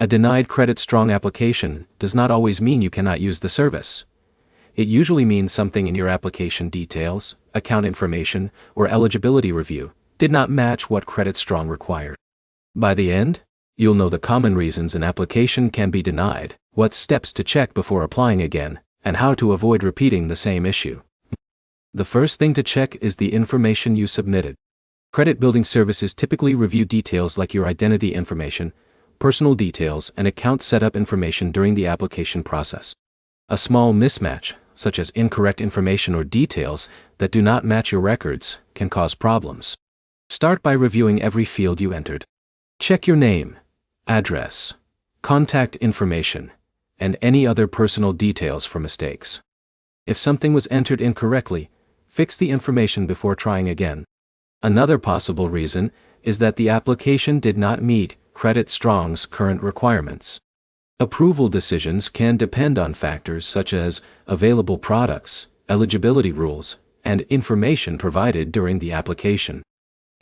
A denied Credit Strong application does not always mean you cannot use the service. It usually means something in your application details, account information, or eligibility review did not match what Credit Strong required. By the end, you'll know the common reasons an application can be denied, what steps to check before applying again, and how to avoid repeating the same issue. The first thing to check is the information you submitted. Credit building services typically review details like your identity information, personal details, and account setup information during the application process. A small mismatch, such as incorrect information or details that do not match your records, can cause problems. Start by reviewing every field you entered. Check your name, address, contact information, and any other personal details for mistakes. If something was entered incorrectly, fix the information before trying again. Another possible reason is that the application did not meet Credit Strong's current requirements. Approval decisions can depend on factors such as available products, eligibility rules, and information provided during the application.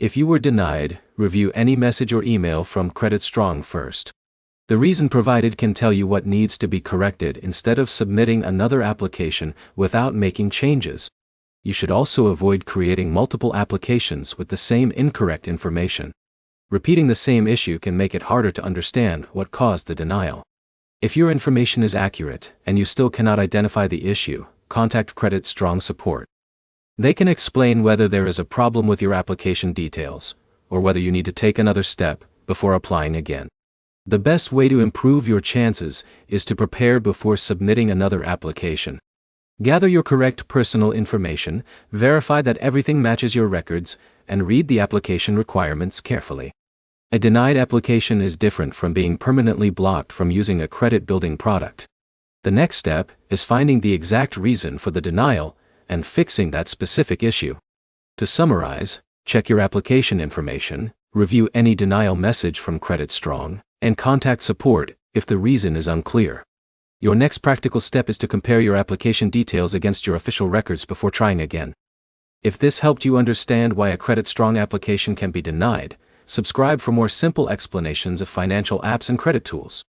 If you were denied, review any message or email from Credit Strong first. The reason provided can tell you what needs to be corrected instead of submitting another application without making changes. You should also avoid creating multiple applications with the same incorrect information. Repeating the same issue can make it harder to understand what caused the denial. If your information is accurate and you still cannot identify the issue, contact Credit Strong support. They can explain whether there is a problem with your application details, or whether you need to take another step before applying again. The best way to improve your chances is to prepare before submitting another application. Gather your correct personal information, verify that everything matches your records, and read the application requirements carefully. A denied application is different from being permanently blocked from using a credit building product. The next step is finding the exact reason for the denial and fixing that specific issue. To summarize, check your application information, review any denial message from Credit Strong, and contact support if the reason is unclear. Your next practical step is to compare your application details against your official records before trying again. If this helped you understand why a Credit Strong application can be denied, subscribe for more simple explanations of financial apps and credit tools.